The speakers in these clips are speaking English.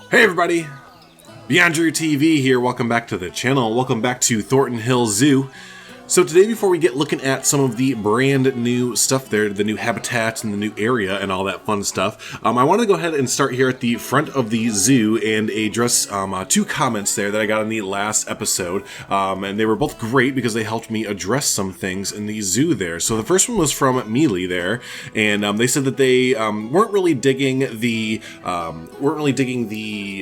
Hey everybody, BeyondDrewTV here. Welcome back to the channel. Welcome back to Thornton Hills Zoo. So today, before we get looking at some of the brand new stuff there, the new habitats and the new area and all that fun stuff, I want to go ahead and start here at the front of the zoo and address two comments there that I got in the last episode. And they were both great because they helped me address some things in the zoo there. So the first one was from Mealy there, and they said that they weren't really digging the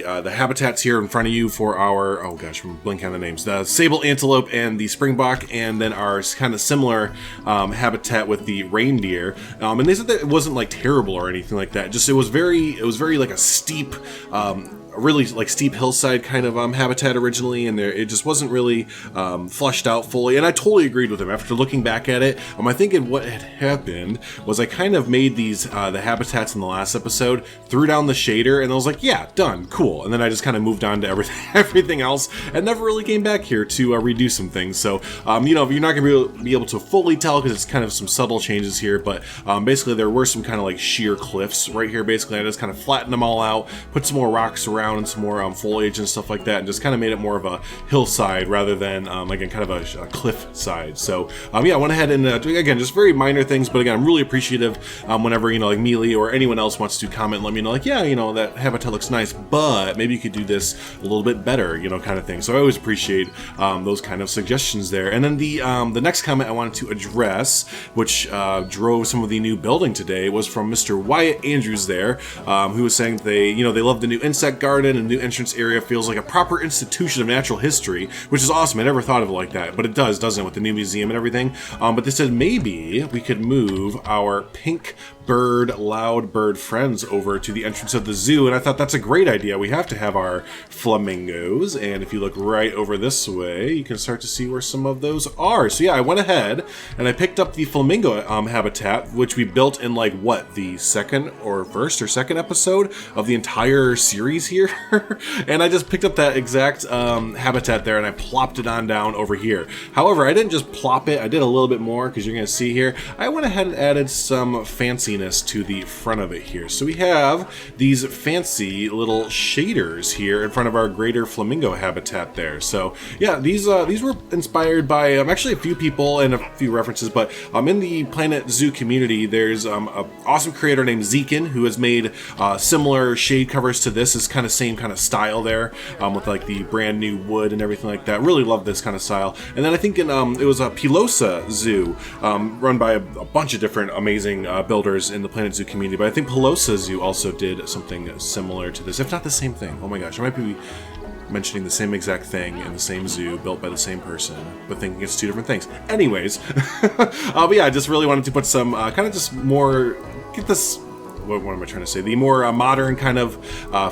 habitats here in front of you for our, oh gosh, I'm blanking on the names, the sable antelope and the springbok, and then our kind of similar habitat with the reindeer. And they said that it wasn't like terrible or anything like that. Just it was very like a steep, really like steep hillside kind of habitat originally, and it just wasn't really fleshed out fully. And I totally agreed with him. After looking back at it, I think what had happened was I kind of made these the habitats in the last episode, threw down the shader, and I was like, yeah, done, cool. And then I just kind of moved on to everything else, and never really came back here to redo some things. So you're not going to be able to fully tell because it's kind of some subtle changes here, but basically there were some kind of like sheer cliffs right here. Basically, I just kind of flattened them all out, put some more rocks around and some more foliage and stuff like that, and just kind of made it more of a hillside rather than again kind of a cliff side. So yeah, I went ahead and again, just very minor things, but again, I'm really appreciative whenever like Mealy or anyone else wants to comment and let me know, like, yeah, that habitat looks nice, but maybe you could do this a little bit better, kind of thing. So I always appreciate those kind of suggestions there. And then the next comment I wanted to address, which drove some of the new building today, was from Mr. Wyatt Andrews there, who was saying they love the new insect garden and new entrance area. Feels like a proper institution of natural history, which is awesome. I never thought of it like that, but it does, doesn't it, with the new museum and everything. But they said maybe we could move our pink loud bird friends over to the entrance of the zoo, and I thought that's a great idea. We have to have our flamingos, and if you look right over this way, you can start to see where some of those are. So yeah, I went ahead and I picked up the flamingo habitat, which we built in like the first or second episode of the entire series here. And I just picked up that exact habitat there and I plopped it on down over here. However, I didn't just plop it, I did a little bit more, because you're going to see here, I went ahead and added some fanciness to the front of it here. So we have these fancy little shaders here in front of our greater flamingo habitat there. So yeah, these were inspired by actually a few people and a few references, but in the Planet Zoo community, there's an awesome creator named Zekin who has made similar shade covers to this. It's kind of same kind of style there, with like the brand new wood and everything like that. Really love this kind of style. And then I think it was a Pilosa Zoo, run by a bunch of different amazing builders in the Planet Zoo community, but I think Pilosa Zoo also did something similar to this, if not the same thing. Oh my gosh, I might be mentioning the same exact thing in the same zoo built by the same person, but thinking it's two different things. Anyways, but yeah, I just really wanted to put some kind of just more, get this, what am I trying to say? The more modern kind of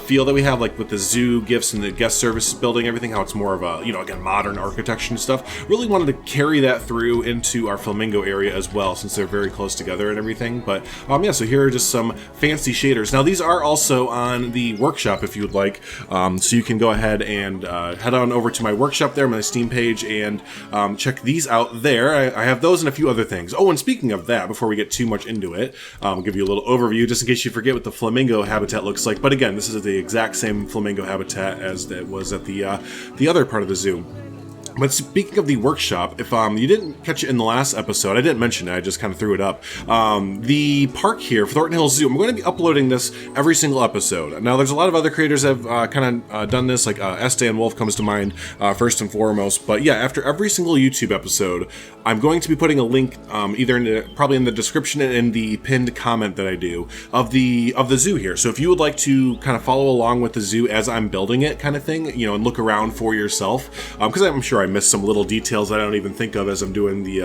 feel that we have, like with the zoo gifts and the guest services building, everything, how it's more of a, again, modern architecture and stuff. Really wanted to carry that through into our flamingo area as well, since they're very close together and everything. But yeah, so here are just some fancy shaders. Now these are also on the workshop if you would like. So you can go ahead and head on over to my workshop there, my Steam page, and check these out there. I have those and a few other things. Oh, and speaking of that, before we get too much into it, I'll give you a little overview just in case you forget what the flamingo habitat looks like. But again, this is the exact same flamingo habitat as it was at the other part of the zoo. But speaking of the workshop, if you didn't catch it in the last episode, I didn't mention it, I just kind of threw it up. The park here for Thornton Hills Zoo, I'm going to be uploading this every single episode. Now, there's a lot of other creators that have kind of done this, like Estee and Wolf comes to mind first and foremost. But yeah, after every single YouTube episode, I'm going to be putting a link either probably in the description and in the pinned comment that I do of the zoo here. So if you would like to kind of follow along with the zoo as I'm building it, kind of thing, and look around for yourself, because I'm sure I missed some little details that I don't even think of as I'm doing the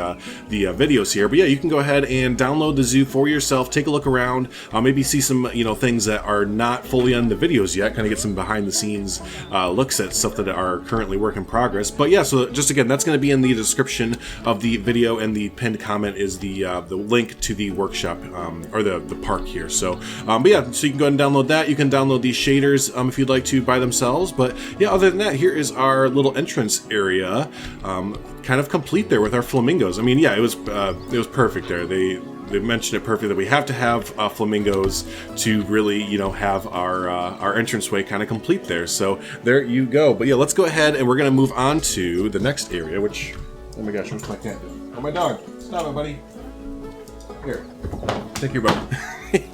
videos here. But yeah, you can go ahead and download the zoo for yourself, take a look around, maybe see some things that are not fully on the videos yet, kind of get some behind the scenes looks at stuff that are currently work in progress. But yeah, so just again, that's going to be in the description of the video, and the pinned comment is the link to the workshop or the park here. So but yeah, so you can go ahead and download that. You can download these shaders if you'd like to by themselves. But yeah, other than that, here is our little entrance area, kind of complete there with our flamingos. I mean, yeah, it was perfect there. they mentioned it perfectly. We have to have flamingos to really, you know, have our entranceway kind of complete there. So there you go. But yeah, let's go ahead and we're gonna move on to the next area, which, oh my gosh, what's my cat doing? Oh, my dog, stop it, buddy. Here, take your bone.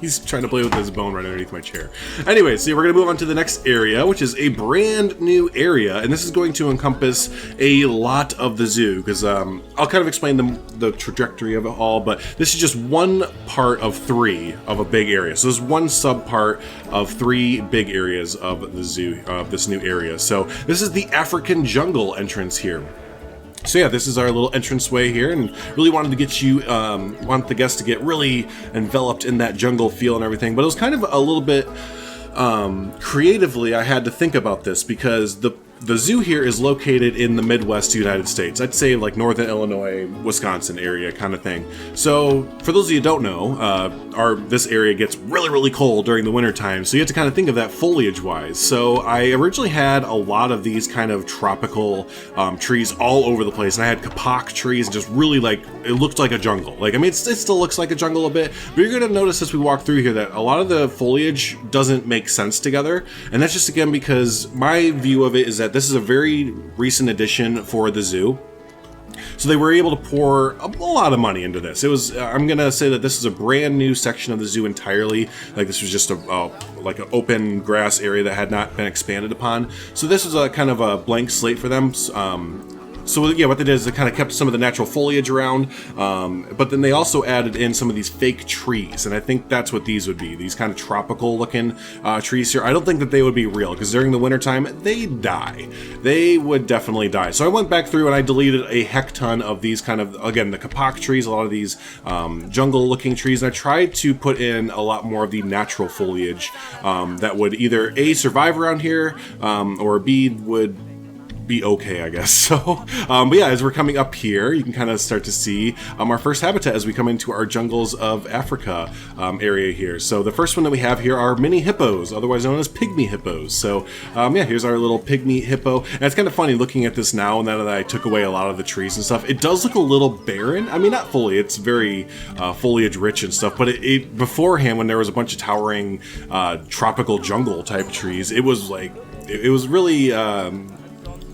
He's trying to play with his bone right underneath my chair. Anyway, so we're going to move on to the next area, which is a brand new area, and this is going to encompass a lot of the zoo, because I'll kind of explain the trajectory of it all, but this is just one part of 3 of a big area. So there's one sub part of 3 big areas of the zoo, of this new area. So this is the African jungle entrance here. So yeah, this is our little entranceway here, and really wanted to get you, want the guests to get really enveloped in that jungle feel and everything, but it was kind of a little bit, creatively I had to think about this, because the zoo here is located in the Midwest United States. I'd say like northern Illinois, Wisconsin area kind of thing. So for those of you who don't know, this area gets really, really cold during the winter time. So you have to kind of think of that foliage wise. So I originally had a lot of these kind of tropical trees all over the place. And I had kapok trees, just really like, it looked like a jungle. Like, I mean, it still looks like a jungle a bit, but you're gonna notice as we walk through here that a lot of the foliage doesn't make sense together. And that's just again, because my view of it is that this is a very recent addition for the zoo. So they were able to pour a lot of money into this. It was, I'm gonna say that this is a brand new section of the zoo entirely. Like this was just like an open grass area that had not been expanded upon. So this was a kind of a blank slate for them. So yeah, what they did is they kind of kept some of the natural foliage around, but then they also added in some of these fake trees, and I think that's what these would be, these kind of tropical looking trees here. I don't think that they would be real, because during the wintertime, they die. They would definitely die. So I went back through and I deleted a heck ton of these kind of, again, the kapok trees, a lot of these jungle looking trees, and I tried to put in a lot more of the natural foliage that would either A, survive around here, or B, would be okay, I guess. So, but yeah, as we're coming up here, you can kind of start to see our first habitat as we come into our jungles of Africa area here. So the first one that we have here are mini hippos, otherwise known as pygmy hippos. So yeah, here's our little pygmy hippo. And it's kind of funny looking at this now, and now that I took away a lot of the trees and stuff, it does look a little barren. I mean, not fully, it's very foliage rich and stuff, but it beforehand, when there was a bunch of towering tropical jungle type trees, it was like, it was really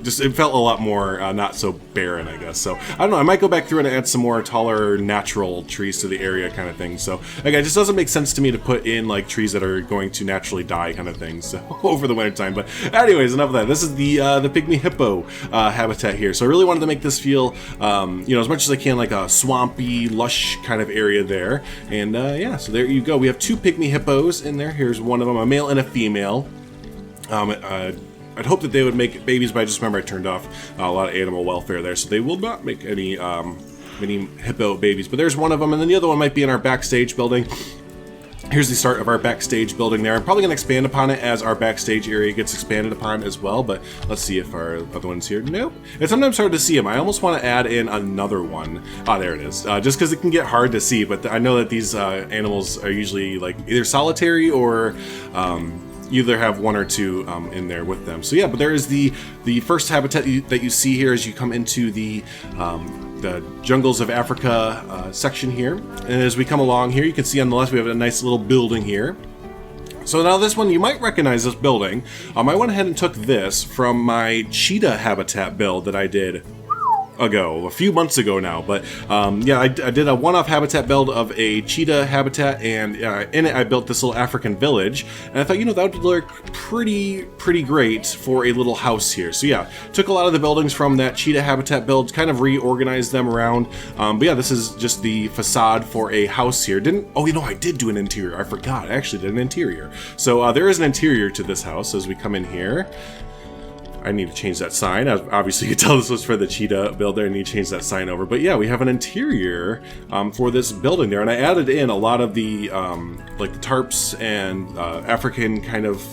just, it felt a lot more not so barren, I guess. So I don't know, I might go back through and add some more taller natural trees to the area kind of thing. So again, it just doesn't make sense to me to put in like trees that are going to naturally die kind of things, so over the winter time. But anyways, enough of that. This is the pygmy hippo habitat here. So I really wanted to make this feel you know, as much as I can like a swampy, lush kind of area there. And yeah, so there you go. We have 2 pygmy hippos in there. Here's one of them, a male and a female. I'd hope that they would make babies, but I just remember I turned off a lot of animal welfare there, so they will not make any hippo babies. But there's one of them, and then the other one might be in our backstage building. Here's the start of our backstage building there. I'm probably going to expand upon it as our backstage area gets expanded upon as well, but let's see if our other one's here. Nope. It's sometimes hard to see them. I almost want to add in another one. Ah, there it is. Just because it can get hard to see, but I know that these animals are usually like either solitary or you either have 1 or 2 in there with them. So yeah, but there is the first habitat that you see here as you come into the jungles of Africa section here. And as we come along here, you can see on the left we have a nice little building here. So now this one, you might recognize this building. I went ahead and took this from my cheetah habitat build that I did a few months ago now, but yeah, I did a one-off habitat build of a cheetah habitat, and in it I built this little African village, and I thought, you know, that would look pretty great for a little house here. So yeah, took a lot of the buildings from that cheetah habitat build, kind of reorganized them around, but yeah, this is just the facade for a house here. Oh, you know, I did do an interior. I forgot, I actually did an interior. So there is an interior to this house as we come in here. I need to change that sign. Obviously, you can tell this was for the cheetah build there. I need to change that sign over. But yeah, we have an interior for this building there. And I added in a lot of the, like the tarps and African kind of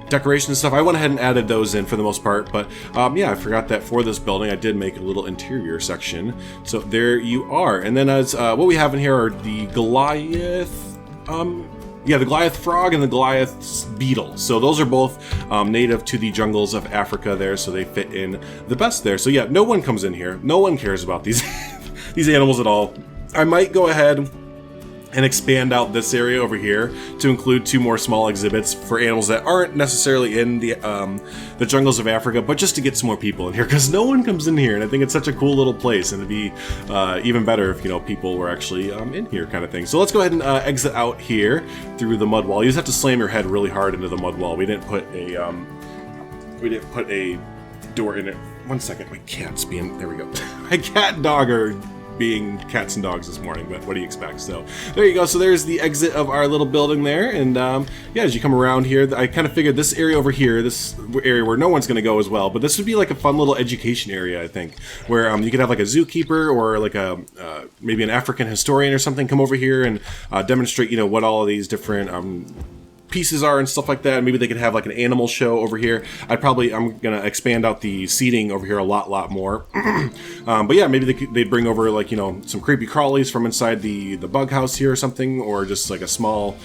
decoration and stuff. I went ahead and added those in for the most part. But yeah, I forgot that for this building, I did make a little interior section. So there you are. And then as what we have in here are the Goliath, yeah, the Goliath frog and the Goliath beetle. So those are both native to the jungles of Africa there, so they fit in the best there. So yeah, no one comes in here. No one cares about these these animals at all. I might go ahead and expand out this area over here to include 2 more small exhibits for animals that aren't necessarily in the jungles of Africa, but just to get some more people in here, because no one comes in here, and I think it's such a cool little place, and it'd be even better if, you know, people were actually in here, kind of thing. So let's go ahead and exit out here through the mud wall. You just have to slam your head really hard into the mud wall. We didn't put a door in it. One second, my cat's being, there we go. My cat and dog are being cats and dogs this morning, but what do you expect? So there you go. So there's the exit of our little building there, and yeah, as you come around here, I kind of figured this area over here, this area where no one's going to go as well, but this would be like a fun little education area, I think, where you could have like a zookeeper or like a maybe an African historian or something come over here and demonstrate, you know, what all of these different pieces are and stuff like that. Maybe they could have like an animal show over here. I'm gonna expand out the seating over here a lot more. But yeah, maybe they'd bring over, like, you know, some creepy crawlies from inside the bug house here or something, or just like a small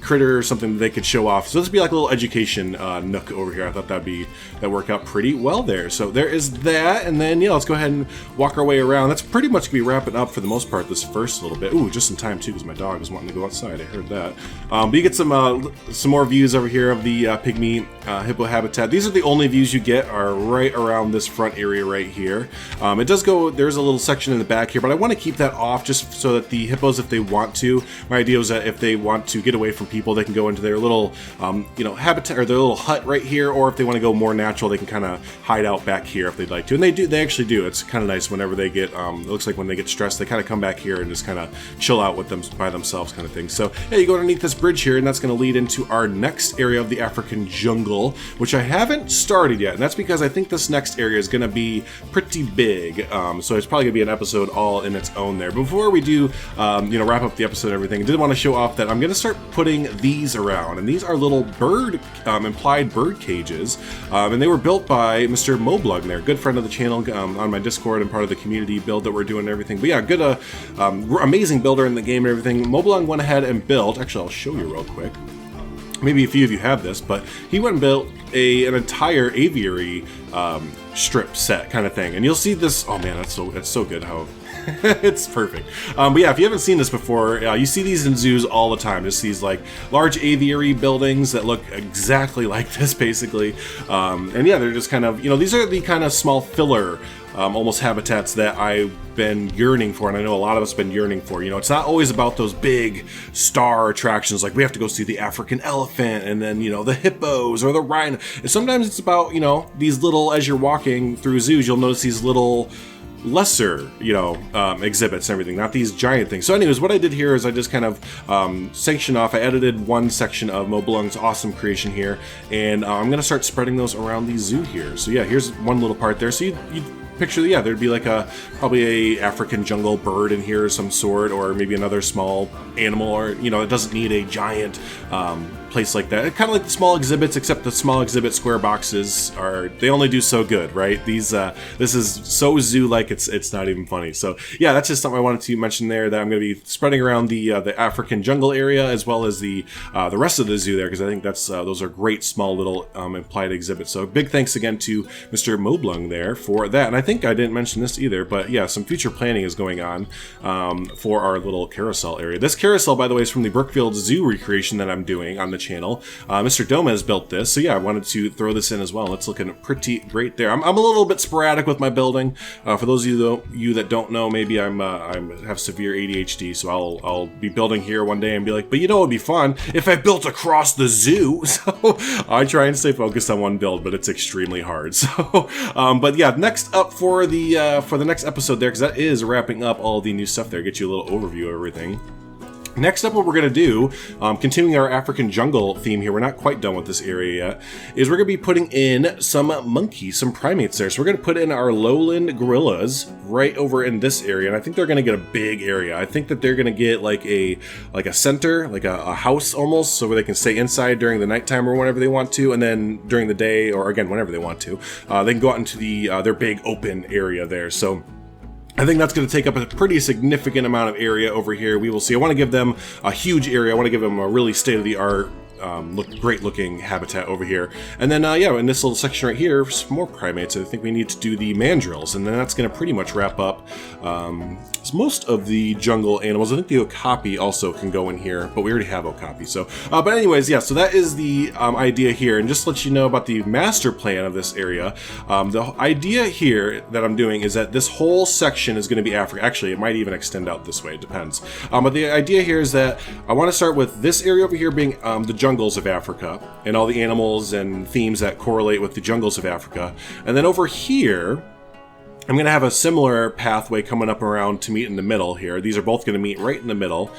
critter or something that they could show off. So this would be like a little education nook over here. I thought that worked out pretty well there. So there is that, and then yeah, let's go ahead and walk our way around. That's pretty much gonna be wrapping up for the most part this first little bit. Ooh, just in time too, because my dog is wanting to go outside. I heard that. But you get some more views over here of the Pygmy Hippo habitat. These are the only views you get, are right around this front area right here. It does go, there's a little section in the back here, but I want to keep that off just so that the hippos, if they want to, my idea is that if they want to get away from people, they can go into their little you know, habitat, or their little hut right here, or if they want to go more natural, they can kind of hide out back here if they'd like to. And they actually do. It's kind of nice whenever they get it looks like when they get stressed, they kind of come back here and just kind of chill out with them by themselves, kind of thing. So yeah, you go underneath this bridge here, and that's going to lead into our next area of the African jungle, which I haven't started yet, and that's because I think this next area is going to be pretty big, so it's probably going to be an episode all in its own there. But before we do, you know, wrap up the episode and everything, I did want to show off that I'm going to start putting these around, and these are little bird, implied bird cages, and they were built by Mr. Moblung there, good friend of the channel, on my Discord and part of the community build that we're doing and everything. But yeah, good, amazing builder in the game and everything. Moblung went ahead and built, actually I'll show you real quick. Maybe a few of you have this, but he went and built an entire aviary strip set kind of thing, and you'll see this. Oh man, it's so good how it's perfect. But yeah, if you haven't seen this before, you see these in zoos all the time. Just these like large aviary buildings that look exactly like this, basically. And yeah, they're just kind of, you know, these are the kind of small filler almost habitats that I've been yearning for, and I know a lot of us have been yearning for. You know, it's not always about those big star attractions like we have to go see the African elephant and then, you know, the hippos or the rhino. And sometimes it's about, you know, these little, as you're walking through zoos, you'll notice these little lesser, you know, exhibits and everything, not these giant things. So anyways, what I did here is I just kind of sectioned off, I edited one section of Moblung's awesome creation here, and I'm going to start spreading those around the zoo here. So yeah, here's one little part there. So you picture, yeah, there'd be like probably a African jungle bird in here of some sort, or maybe another small animal, or, you know, it doesn't need a giant place like that. Kind of like the small exhibits, except the small exhibit square boxes they only do so good, right? These this is so zoo-like, it's not even funny. So yeah, that's just something I wanted to mention there, that I'm going to be spreading around the African jungle area as well as the rest of the zoo there, because I think those are great small little implied exhibits. So big thanks again to Mr. Moblung there for that. And I think I didn't mention this either, but yeah, some future planning is going on for our little carousel area. This carousel, by the way, is from the Brookfield Zoo recreation that I'm doing on the channel. Mr. Domez built this, so yeah, I wanted to throw this in as well. It's looking pretty great there. I'm a little bit sporadic with my building. For those of you that don't know, maybe I have severe ADHD, so I'll be building here one day and be like, but you know, it'd be fun if I built across the zoo. So I try and stay focused on one build, but it's extremely hard. So, but yeah, next up for the next episode there, because that is wrapping up all the new stuff there. Get you a little overview of everything. Next up, what we're going to do, continuing our African jungle theme here, we're not quite done with this area yet, is we're going to be putting in some monkeys, some primates there. So we're going to put in our lowland gorillas right over in this area, and I think they're going to get a big area. I think that they're going to get like a center, like a house almost, so where they can stay inside during the nighttime or whenever they want to, and then during the day, or again, whenever they want to, they can go out into their big open area there. So I think that's going to take up a pretty significant amount of area over here. We will see. I want to give them a huge area. I want to give them a really state-of-the-art great looking habitat over here. And then yeah, in this little section right here, some more primates. I think we need to do the mandrills, and then that's going to pretty much wrap up most of the jungle animals. I think the okapi also can go in here, but we already have okapi. So, but anyways, yeah. So that is the idea here, and just to let you know about the master plan of this area. The idea here that I'm doing is that this whole section is going to be Africa. Actually, it might even extend out this way. It depends. But the idea here is that I want to start with this area over here being the jungles of Africa and all the animals and themes that correlate with the jungles of Africa. And then over here, I'm going to have a similar pathway coming up around to meet in the middle here. These are both going to meet right in the middle.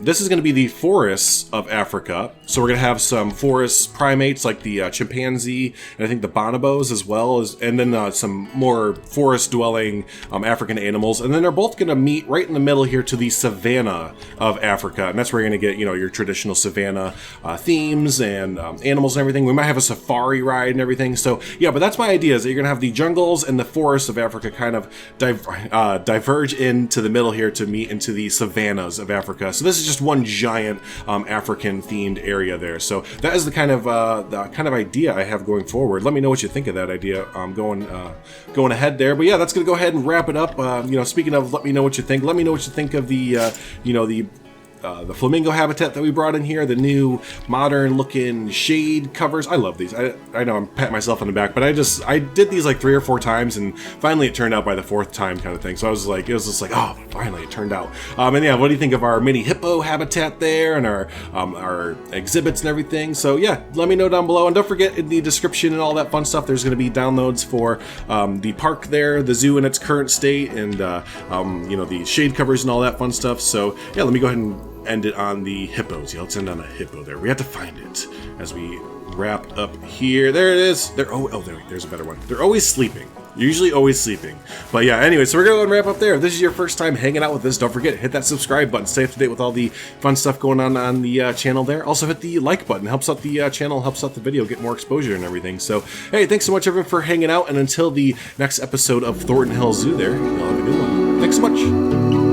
This is going to be the forests of Africa. So we're going to have some forest primates like the chimpanzee and I think the bonobos as well, and then some more forest-dwelling African animals. And then they're both going to meet right in the middle here to the savanna of Africa. And that's where you're going to get, your traditional savanna themes and animals and everything. We might have a safari ride and everything. So yeah, but that's my idea, is that you're going to have the jungles and the forests of Africa kind of diverge into the middle here to meet into the savannas of Africa. So this is just one giant African themed area there. So that is the kind of idea I have going forward. Let me know what you think of that idea going ahead there. But yeah, that's gonna go ahead and wrap it up. Speaking of, let me know what you think. Let me know what you think of the Flamingo Habitat that we brought in here, the new modern looking shade covers. I love these. I know I'm patting myself on the back, but I did these like 3 or 4 times, and finally it turned out by the 4th time kind of thing. So it was just like, oh, finally it turned out. And yeah, what do you think of our mini hippo habitat there and our exhibits and everything? So yeah, let me know down below, and don't forget in the description and all that fun stuff, there's going to be downloads for the park there, the zoo in its current state, and the shade covers and all that fun stuff. So yeah, let me go ahead and end it on the hippos. Yeah, let's end on a hippo there. We have to find it as we wrap up here. There it is. There's a better one. They're always sleeping. Usually always sleeping. But yeah, anyway, so we're going to wrap up there. If this is your first time hanging out with us, don't forget, hit that subscribe button. Stay up to date with all the fun stuff going on the channel there. Also hit the like button. Helps out the channel, helps out the video, get more exposure and everything. So, hey, thanks so much, everyone, for hanging out. And until the next episode of Thornton Hills Zoo there, y'all have a good one. Thanks so much.